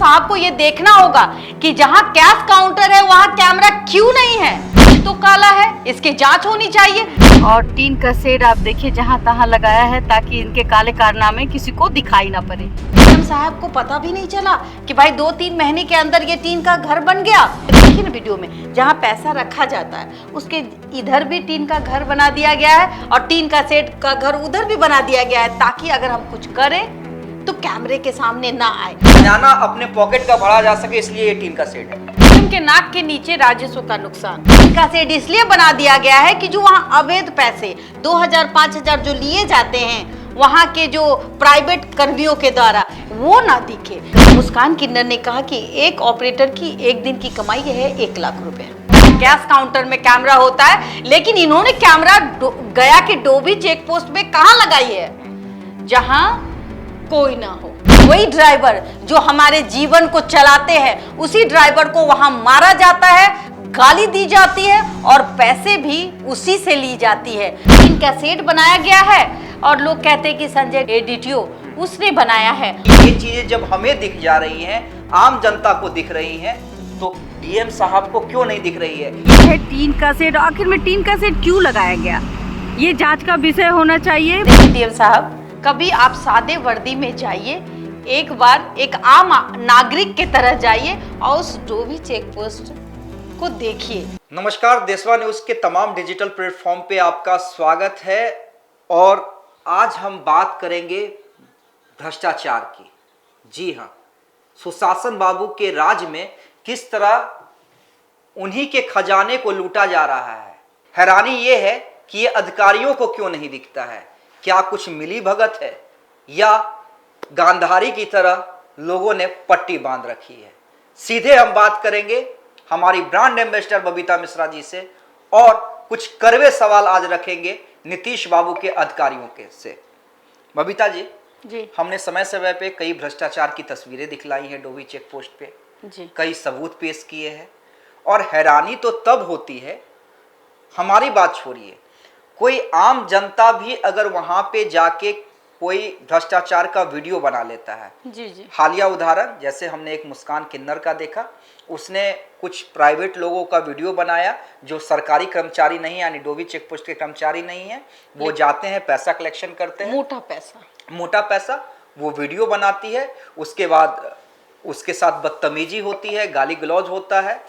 साहब को ये देखना होगा कि जहां कैश काउंटर है वहां कैमरा क्यों नहीं है। ये तो काला है, इसकी जांच होनी चाहिए। और टीन का शेड आप देखिए जहां तहां लगाया है ताकि इनके काले कारनामे किसी को दिखाई ना पड़े। डीएम साहब को पता भी नहीं चला कि भाई 2-3 महीने के अंदर ये टीन का घर बन गया। देखिए ना वीडियो में जहाँ पैसा रखा जाता है उसके इधर भी टीन का घर बना दिया गया है और टीन का शेड का घर उधर भी बना दिया गया है ताकि अगर हम कुछ करें तो कैमरे के सामने ना आए, खजाना अपने पॉकेट का भरा जा सके, इसलिए ये टीन का सेट है। के नाक के नीचे राजस्व का नुकसान। टीन का शेड इसलिए बना दिया गया है कि जो वहाँ अवैध पैसे 2000-5000 जो लिए जाते हैं वहाँ के जो प्राइवेट कर्मियों के द्वारा वो ना दिखे। मुस्कान किन्नर ने कहा कि एक ऑपरेटर की एक दिन की कमाई है 1 लाख रुपए। कैश काउंटर में कैमरा होता है लेकिन इन्होंने कैमरा गया के डोभी चेक पोस्ट में कहाँ लगाई है जहाँ कोई ना हो। वही ड्राइवर जो हमारे जीवन को चलाते हैं उसी ड्राइवर को वहां मारा जाता है, गाली दी जाती है और पैसे भी उसी से ली जाती है। इनका सेट बनाया गया है और लोग कहते हैं कि संजय एडिटियो उसने बनाया है। ये चीजें जब हमें दिख जा रही हैं, आम जनता को दिख रही हैं, तो डीएम साहब को क्यों नहीं दिख रही है? ये टीन का सेट, आखिर में टीन का सेट क्यों लगाया गया, ये जांच का विषय होना चाहिए। डीएम साहब कभी आप सादे वर्दी में जाइए, एक बार एक आम नागरिक के तरह जाइए और उस डोभी चेक पोस्ट को देखिए। नमस्कार, देशवा न्यूज के तमाम डिजिटल प्लेटफॉर्म पे आपका स्वागत है और आज हम बात करेंगे भ्रष्टाचार की। जी हाँ, सुशासन बाबू के राज में किस तरह उन्हीं के खजाने को लूटा जा रहा है। हैरानी ये है कि ये अधिकारियों को क्यों नहीं दिखता है। क्या कुछ मिली भगत है या गांधारी की तरह लोगों ने पट्टी बांध रखी है। सीधे हम बात करेंगे हमारी ब्रांड एम्बेसडर बबीता मिश्रा जी से और कुछ कड़वे सवाल आज रखेंगे नीतीश बाबू के अधिकारियों के से। बबीता जी, हमने समय समय पे कई भ्रष्टाचार की तस्वीरें दिखलाई हैं डोभी चेक पोस्ट पे जी। कई सबूत पेश किए हैं और हैरानी तो तब होती है, हमारी बात छोड़िए, कोई आम जनता भी अगर वहां पे जाके कोई भ्रष्टाचार का वीडियो बना लेता है। जी। हालिया उदाहरण जैसे हमने एक मुस्कान किन्नर का देखा, उसने कुछ प्राइवेट लोगों का वीडियो बनाया जो सरकारी कर्मचारी नहीं है, यानी डोभी चेक पोस्ट के कर्मचारी नहीं है, वो जाते हैं पैसा कलेक्शन करते हैं, मोटा पैसा वो वीडियो बनाती है। उसके बाद उसके साथ बदतमीजी होती है, गाली गलौज होता है,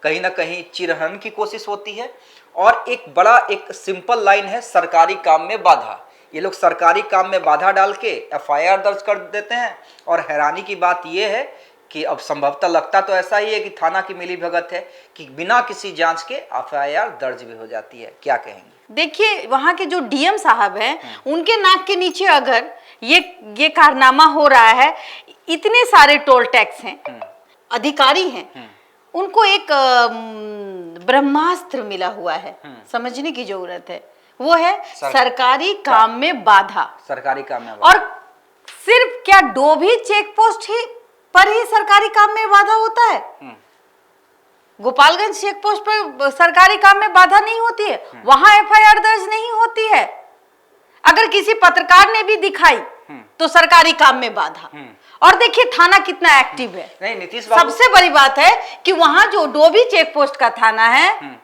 कहीं ना कहीं चिरहरण की कोशिश होती है और एक सिंपल लाइन है, सरकारी काम में बाधा। ये लोग सरकारी काम में बाधा डाल के एफआईआर दर्ज कर देते हैं और हैरानी की बात यह है कि अब संभवतः लगता तो ऐसा ही है कि थाना की मिली भगत है कि बिना किसी जांच के एफआईआर दर्ज भी हो जाती है। क्या कहेंगे? देखिए, वहाँ के जो डीएम साहब हैं उनके नाक के नीचे अगर ये कारनामा हो रहा है, इतने सारे टोल टैक्स हैं, अधिकारी हैं, उनको एक ब्रह्मास्त्र मिला हुआ है, समझने की जरूरत है। वो है सरकारी काम में बाधा। सरकारी काम में और सिर्फ क्या डोभी चेक पोस्ट ही पर ही सरकारी काम में बाधा होता है? गोपालगंज चेक पोस्ट पर सरकारी काम में बाधा नहीं होती है, वहां एफआईआर दर्ज नहीं होती है। अगर किसी पत्रकार ने भी दिखाई तो सरकारी काम में बाधा। और देखिए थाना कितना एक्टिव है। नहीं, नीतीश बाबू, सबसे बड़ी बात है कि वहां जो डोभी चेक पोस्ट का थाना है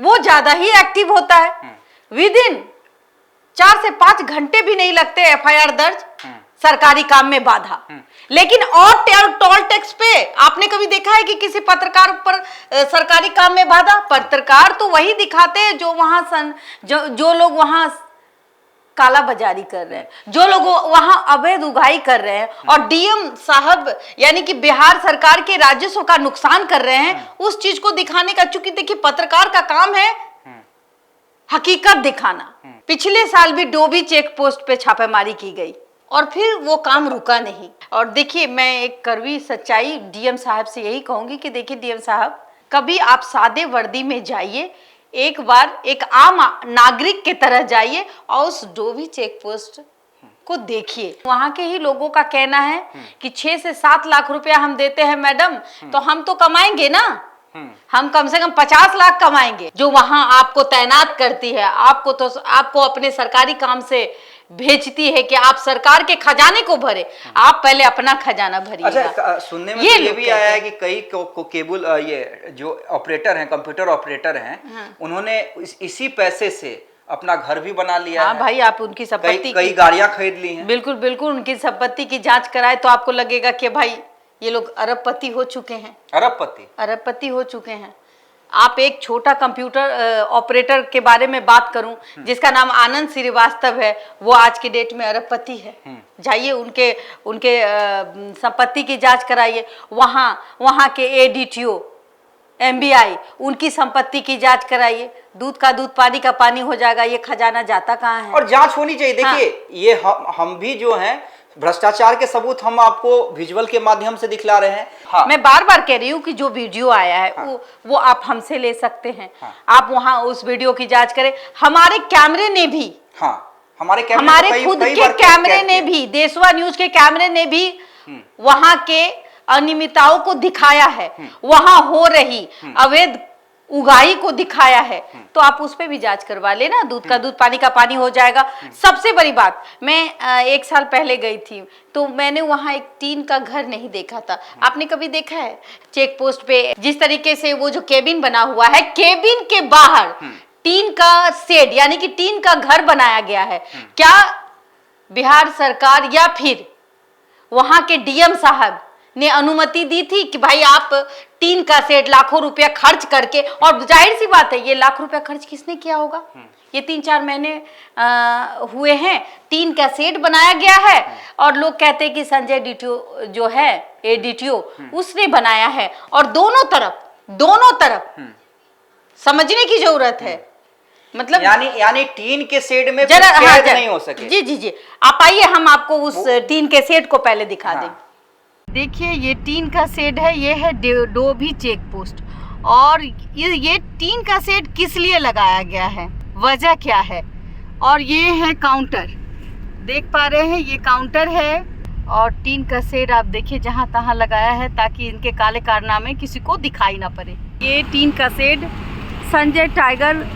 वो ज्यादा ही एक्टिव होता है। विदिन 4 से 5 घंटे भी नहीं लगते एफआईआर दर्ज, सरकारी काम में बाधा। लेकिन और टोल टैक्स पे आपने कभी देखा है कि किसी पत्रकार पर सरकारी काम में बाधा? पत्रकार तो वही दिखाते हैं जो वहां जो लोग वहां काला बाजारी कर रहे हैं, जो लोग वहां अवैध उगाही कर रहे हैं और डीएम साहब यानी कि बिहार सरकार के राजस्व का नुकसान कर रहे हैं, उस चीज को दिखाने का। चूंकि देखिए पत्रकार का काम है हकीकत दिखाना। पिछले साल भी डोभी चेक पोस्ट पे छापेमारी की गई और फिर वो काम रुका नहीं। और देखिए, मैं एक कड़वी सच्चाई डीएम साहब से यही कहूंगी कि देखिए डीएम साहब, कभी आप सादे वर्दी में जाइए, एक बार एक आम नागरिक के तरह जाइए और उस डोभी चेक पोस्ट को देखिए। वहाँ के ही लोगों का कहना है कि 6 से 7 लाख रुपया हम देते हैं मैडम, तो हम तो कमाएंगे ना, हम कम से कम 50 लाख कमाएंगे। जो वहां आपको तैनात करती है, आपको अपने सरकारी काम से भेजती है कि आप सरकार के खजाने को भरे, आप पहले अपना खजाना भरिएगा। अच्छा, सुनने में ये तो ये लोग भी कहते आया है हैं। कि कई को केबल ये जो ऑपरेटर हैं, कंप्यूटर ऑपरेटर हैं, उन्होंने इसी पैसे से अपना घर भी बना लिया हाँ है। भाई, आप उनकी संपत्ति कई गाड़ियां खरीद ली हैं। बिल्कुल बिल्कुल, उनकी संपत्ति की जांच कराए तो आपको लगेगा कि भाई ये लोग अरबपति हो चुके हैं, अरबपति हो चुके हैं। आप एक छोटा कंप्यूटर ऑपरेटर के बारे में बात करूं जिसका नाम आनंद श्रीवास्तव है, वो आज की डेट में अरबपति है। जाइए उनके उनके संपत्ति की जांच कराइए, वहाँ के एडीटीओ एमबीआई उनकी संपत्ति की जांच कराइए, दूध का दूध पानी का पानी हो जाएगा। ये खजाना जाता कहाँ है? और जांच होनी चाहिए। देखिए ये हम भी जो हैं भ्रष्टाचार के सबूत हम आपको विजुअल के माध्यम से दिखला रहे हैं। हाँ। मैं बार बार कह रही हूँ कि जो वीडियो आया है वो आप हमसे ले सकते हैं। आप वहाँ उस वीडियो की जांच करें। हमारे कैमरे ने भी, हमारे खुद के कैमरे ने भी, देशवा न्यूज के कैमरे ने भी वहाँ के अनियमितताओं को दिखाया है, वहाँ हो रही अवैध उगाही को दिखाया है। तो आप उस पे भी जांच करवा लेना, दूध का दूध पानी का पानी हो जाएगा। सबसे बड़ी बात, मैं 1 साल पहले गई थी तो मैंने वहाँ एक टीन का घर नहीं देखा था। आपने कभी देखा है चेक पोस्ट पे जिस तरीके से वो जो केबिन बना हुआ है, केबिन के बाहर टीन का शेड यानी कि टीन का घर बनाया गया है। क्या बिहार सरकार या फिर वहाँ के डीएम साहब ने अनुमति दी थी कि भाई आप टीन का सेट लाखों रुपया खर्च करके, और जाहिर सी बात है ये लाख रुपया खर्च किसने किया होगा? ये 3-4 महीने हुए हैं, टीन का सेट बनाया गया है और लोग कहते हैं कि संजय डीटीओ जो है एडीटीओ उसने बनाया है। और दोनों तरफ समझने की जरूरत है। मतलब यानी टीन के शेड में जरा कैद नहीं हो सके। जी आप आइए, हम आपको उस टीन के सेट को पहले दिखा दें। देखिए ये टीन का शेड है, ये है डोभी चेक पोस्ट। और ये टीन का शेड किस लिए लगाया गया है, वजह क्या है? और ये है काउंटर, देख पा रहे हैं ये काउंटर है। और टीन का शेड आप देखिए जहाँ तहाँ लगाया है ताकि इनके काले कारनामे किसी को दिखाई ना पड़े। ये टीन का शेड संजय टाइगर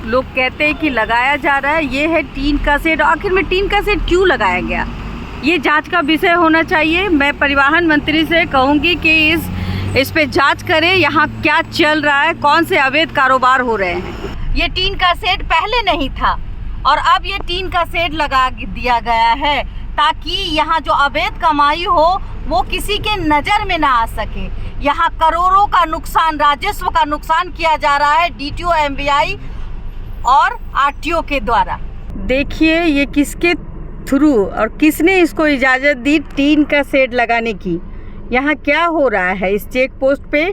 लोग कहते हैं कि लगाया जा रहा है। ये है टीन का शेड। आखिर में टीन का शेड क्यों लगाया गया, ये जांच का विषय होना चाहिए। मैं परिवहन मंत्री से कहूँगी कि इस पे जांच करें, यहाँ क्या चल रहा है, कौन से अवैध कारोबार हो रहे हैं। ये टीन का शेड पहले नहीं था और अब ये टीन का शेड लगा दिया गया है ताकि यहाँ जो अवैध कमाई हो वो किसी के नज़र में ना आ सके। यहाँ करोड़ों का नुकसान, राजस्व का नुकसान किया जा रहा है डीटीओ एमबीआई और आरटीओ के द्वारा। देखिए ये किसके थ्रू और किसने इसको इजाज़त दी टीन का शेड लगाने की। यहाँ क्या हो रहा है इस चेक पोस्ट पे,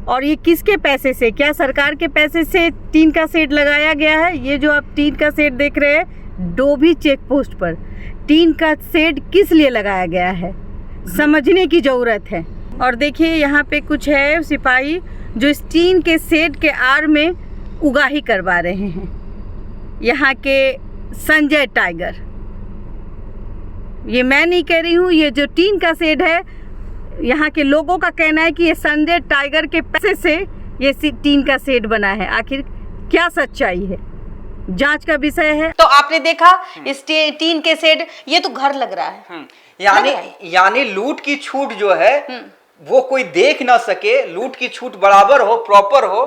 और ये किसके पैसे से, क्या सरकार के पैसे से टीन का शेड लगाया गया है? ये जो आप टीन का शेड देख रहे हैं डोभी चेक पोस्ट पर, टीन का शेड किस लिए लगाया गया है समझने की ज़रूरत है। और देखिए यहाँ पे कुछ है सिपाही जो इस टीन के शेड के आड़ में उगाही करवा रहे हैं। यहाँ के संजय टाइगर, ये मैं नहीं कह रही हूँ, ये जो टीन का शेड है यहाँ के लोगों का कहना है कि ये संजय टाइगर के पैसे से ये टीन का शेड बना है। आखिर क्या सच्चाई है, जांच का विषय है। तो आपने देखा इस टीन के शेड, ये तो घर लग रहा है। यानी लूट की छूट जो है वो कोई देख ना सके, लूट की छूट बराबर हो, प्रॉपर हो,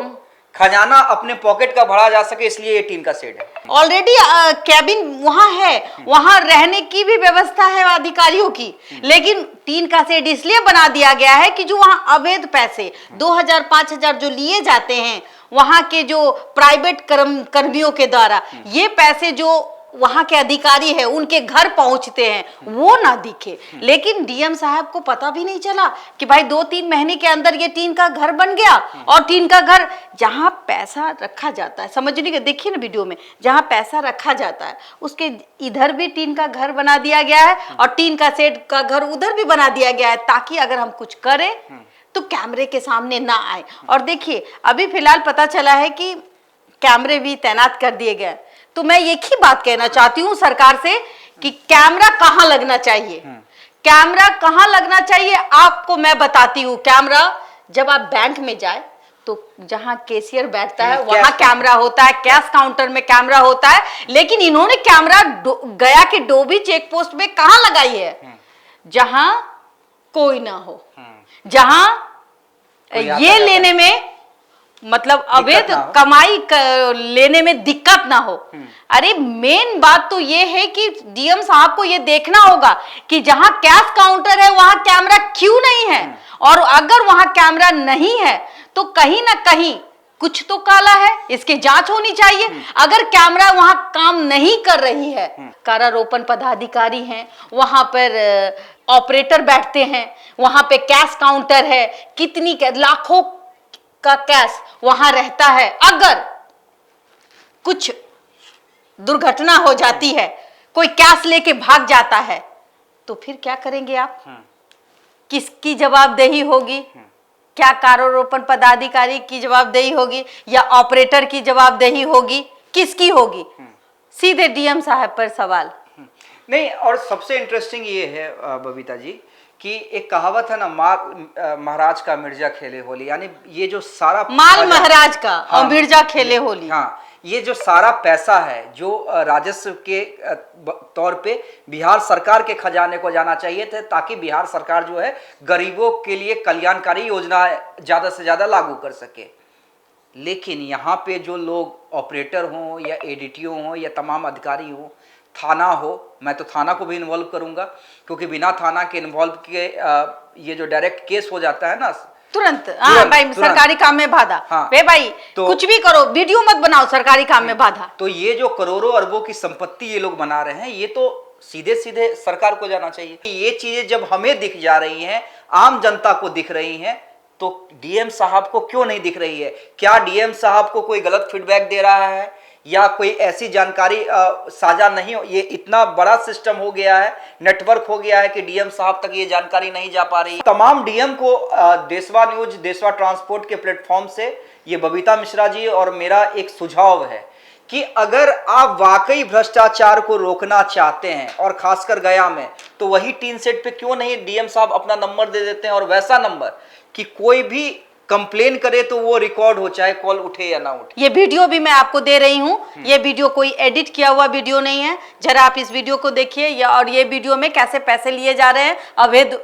खजाना अपने पॉकेट का भरा जा सके, इसलिए ये टीन का शेड है। ऑलरेडी कैबिन वहाँ है, वहाँ रहने की भी व्यवस्था है अधिकारियों की, लेकिन टीन का शेड इसलिए बना दिया गया है कि जो वहाँ अवैध पैसे 2000-5000 जो लिए जाते हैं वहाँ के जो प्राइवेट कर्मियों के द्वारा, ये पैसे जो वहाँ के अधिकारी है उनके घर पहुंचते हैं वो ना दिखे। लेकिन डीएम साहब को पता भी नहीं चला कि भाई 2-3 महीने के अंदर ये टीन का घर बन गया। और टीन का घर जहाँ पैसा रखा जाता है, समझने के देखिए ना वीडियो में, जहाँ पैसा रखा जाता है उसके इधर भी टीन का घर बना दिया गया है और टीन का शेड का घर उधर भी बना दिया गया है ताकि अगर हम कुछ करें तो कैमरे के सामने ना आए। और देखिए अभी फिलहाल पता चला है कि कैमरे भी तैनात कर दिए गए। तो मैं एक ही बात कहना चाहती हूँ सरकार से कि कैमरा कहाँ लगना चाहिए, कैमरा कहाँ लगना चाहिए आपको मैं बताती हूँ। कैमरा जब आप बैंक में जाए तो जहां कैशियर बैठता है कैश वहां कैमरा होता है, कैश काउंटर में कैमरा होता है, लेकिन इन्होंने कैमरा गया कि डोभी चेक पोस्ट में कहां लगाई है? जहां कोई ना हो, जहां ये लेने में मतलब अवैध कमाई लेने में दिक्कत ना हो। अरे मेन बात तो ये है कि डीएम साहब को ये देखना होगा कि जहां कैश काउंटर है वहां कैमरा क्यों नहीं है, और अगर वहां कैमरा नहीं है तो कहीं ना कहीं कुछ तो काला है, इसकी जांच होनी चाहिए। अगर कैमरा वहां काम नहीं कर रही है, कारारोपण पदाधिकारी हैं, वहां पर ऑपरेटर बैठते हैं, वहां पे कैश काउंटर है, कितनी लाखों का कैश वहां रहता है, अगर कुछ दुर्घटना हो जाती है, कोई कैश लेके भाग जाता है, तो फिर क्या करेंगे आप? किसकी जवाबदेही होगी? क्या कारारोपण पदाधिकारी की जवाबदेही होगी या ऑपरेटर की जवाबदेही होगी? किसकी होगी? सीधे डीएम साहब पर सवाल। नहीं, और सबसे इंटरेस्टिंग ये है बबीता जी कि एक कहावत है ना, महाराज का मिर्जा खेले होली, यानी ये जो सारा माल महाराज का और मिर्जा खेले होली। हाँ, ये जो सारा पैसा है जो राजस्व के तौर पे बिहार सरकार के खजाने को जाना चाहिए थे, ताकि बिहार सरकार जो है गरीबों के लिए कल्याणकारी योजना ज्यादा से ज्यादा लागू कर सके। लेकिन यहाँ पे जो लोग ऑपरेटर हों या एडीटीओ हों या तमाम अधिकारी हों, थाना हो, मैं तो थाना को भी इन्वॉल्व करूंगा, क्योंकि बिना थाना के इन्वॉल्व के ये जो डायरेक्ट केस हो जाता है ना तुरंत, हाँ भाई, सरकारी काम में बाधा। हाँ, वे भाई तो कुछ भी करो, वीडियो मत बनाओ, सरकारी काम में बाधा। तो ये जो करोड़ों अरबों की संपत्ति ये लोग बना रहे हैं, ये तो सीधे सीधे सरकार को जाना चाहिए। ये चीजें जब हमें दिख जा रही हैं, आम जनता को दिख रही हैं, तो डीएम साहब को क्यों नहीं दिख रही है? क्या डीएम साहब को कोई गलत फीडबैक दे रहा है या कोई ऐसी जानकारी साझा नहीं हो? ये इतना बड़ा सिस्टम हो गया है, नेटवर्क हो गया है कि डीएम साहब तक ये जानकारी नहीं जा पा रही। तमाम डीएम को देशवा न्यूज, देशवा ट्रांसपोर्ट के प्लेटफॉर्म से ये बबीता मिश्रा जी और मेरा एक सुझाव है कि अगर आप वाकई भ्रष्टाचार को रोकना चाहते हैं, और खासकर गया में, तो वही टीन सेट पे क्यों नहीं डीएम साहब अपना नंबर दे देते हैं, और वैसा नंबर कि कोई भी कंप्लेन करे तो वो रिकॉर्ड हो, चाहे कॉल उठे या ना उठे। ये वीडियो भी मैं आपको दे रही हूँ, ये वीडियो कोई एडिट किया हुआ वीडियो नहीं है, जरा आप इस वीडियो को देखिए। और ये वीडियो में कैसे पैसे लिए जा रहे हैं, अवैध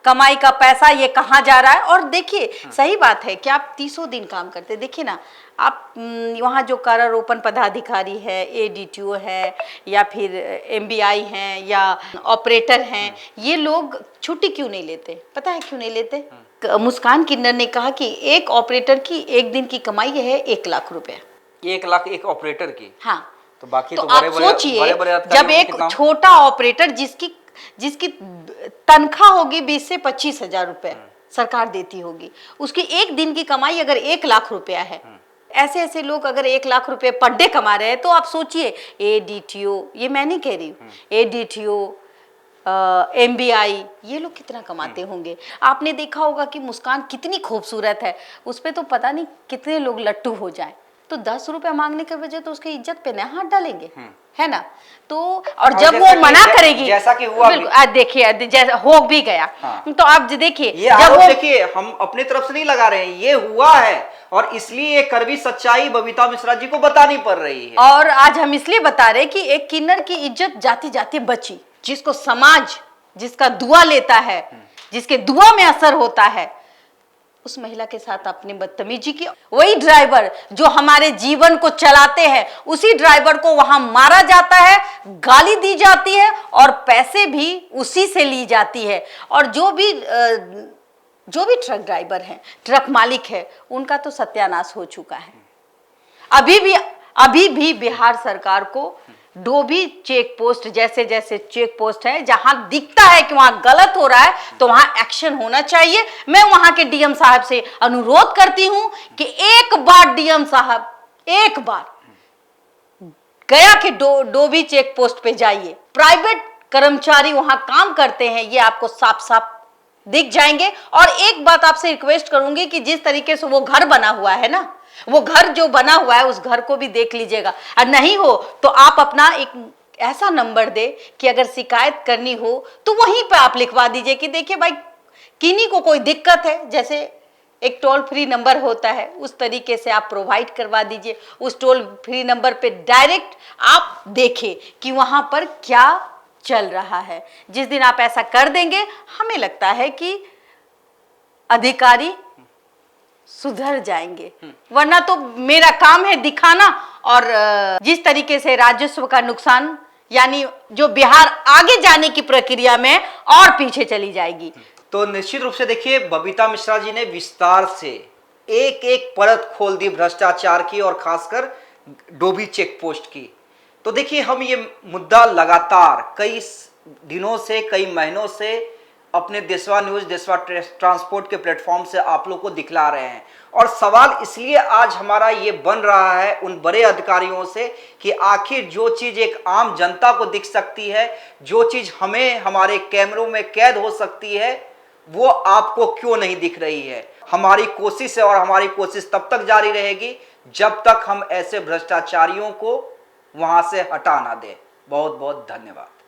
कमाई का पैसा ये कहाँ जा रहा है। और देखिए, सही बात है कि आप 30 दिन काम करते, देखिए ना आप वहाँ जो कारारोपण पदाधिकारी है, एडीटीओ है, या फिर एमबीआई हैं या ऑपरेटर हैं, ये लोग छुट्टी क्यों नहीं लेते? पता है क्यों नहीं लेते? मुस्कान किन्नर ने कहा कि एक ऑपरेटर की एक दिन की कमाई है 1 लाख रुपया। 1 लाख एक ऑपरेटर की? हाँ। तो बाकी तो तो आप सोचिए, जब एक छोटा ऑपरेटर जिसकी तनख्वाह होगी 20 से 25 हजार रुपए सरकार देती होगी, उसकी एक दिन की कमाई अगर 1 लाख रुपया है, ऐसे ऐसे लोग अगर 1 लाख रुपए पर डे कमा रहे हैं, तो आप सोचिए एडीटीओ, ये मैं नहीं कह रही हूँ, एडीटीओ, एमबीआई, ये लोग कितना कमाते होंगे। आपने देखा होगा कि मुस्कान कितनी खूबसूरत है, उस पर तो पता नहीं कितने लोग लट्टू हो जाए, तो 10 रुपया मांगने की वजह तो उसकी इज्जत पे ना हाथ डालेंगे, है ना? तो और जब वो मना करेगी, जैसा कि हुआ, देखिए जैसा हो भी गया, तो आप देखिए, जब वो देखिए, हम अपने तरफ से नहीं लगा रहे हैं, ये हुआ है, और इसलिए एक कड़वी सच्चाई बबीता मिश्रा जी को बतानी पड़ रही है। और आज हम इसलिए बता रहे कि एक किन्नर की इज्जत जाती जाती बची, जिसको समाज, जिसका दुआ लेता है, जिसके दुआ में असर होता है, उस महिला के साथ आपने बदतमीजी की। वही ड्राइवर जो हमारे जीवन को चलाते हैं, उसी ड्राइवर को वहां मारा जाता है, गाली दी जाती है, और पैसे भी उसी से ली जाती है। और जो भी ट्रक ड्राइवर हैं, ट्रक मालिक है, उनका तो सत्यानाश हो चुका है। अभी भी बिहार सरकार को डोभी चेक पोस्ट जैसे जैसे चेक पोस्ट है, जहां दिखता है कि वहां गलत हो रहा है, तो वहां एक्शन होना चाहिए। मैं वहां के डीएम साहब से अनुरोध करती हूं कि एक बार डीएम साहब, एक बार गया के डोभी चेक पोस्ट पे जाइए। प्राइवेट कर्मचारी वहां काम करते हैं, ये आपको साफ साफ दिख जाएंगे। और एक बात आपसे रिक्वेस्ट करूंगी कि जिस तरीके से वो घर बना हुआ है ना, वो घर जो बना हुआ है, उस घर को भी देख लीजिएगा। और नहीं हो तो आप अपना एक ऐसा नंबर दे कि अगर शिकायत करनी हो तो वहीं पे आप लिखवा दीजिए कि देखिए भाई, किन्हीं को कोई दिक्कत है, जैसे एक टोल फ्री नंबर होता है, उस तरीके से आप प्रोवाइड करवा दीजिए। उस टोल फ्री नंबर पे डायरेक्ट आप देखें कि वहां पर क्या चल रहा है। जिस दिन आप ऐसा कर देंगे, हमें लगता है कि अधिकारी सुधर जाएंगे। वरना तो मेरा काम है दिखाना, और जिस तरीके से राजस्व का नुकसान, यानी जो बिहार आगे जाने की प्रक्रिया में और पीछे चली जाएगी। तो निश्चित रूप से देखिए, बबीता मिश्रा जी ने विस्तार से एक एक परत खोल दी भ्रष्टाचार की, और खासकर डोभी चेक पोस्ट की। तो देखिए, हम ये मुद्दा लगातार कई दिनों से, कई महीनों से अपने देशवा न्यूज, देशवा ट्रांसपोर्ट के प्लेटफॉर्म से आप लोग को दिखला रहे हैं। और सवाल इसलिए आज हमारा ये बन रहा है उन बड़े अधिकारियों से कि आखिर जो चीज एक आम जनता को दिख सकती है, जो चीज हमें हमारे कैमरों में कैद हो सकती है, वो आपको क्यों नहीं दिख रही है। हमारी कोशिश है, और हमारी कोशिश तब तक जारी रहेगी जब तक हम ऐसे भ्रष्टाचारियों को वहां से हटा ना दें। बहुत बहुत धन्यवाद।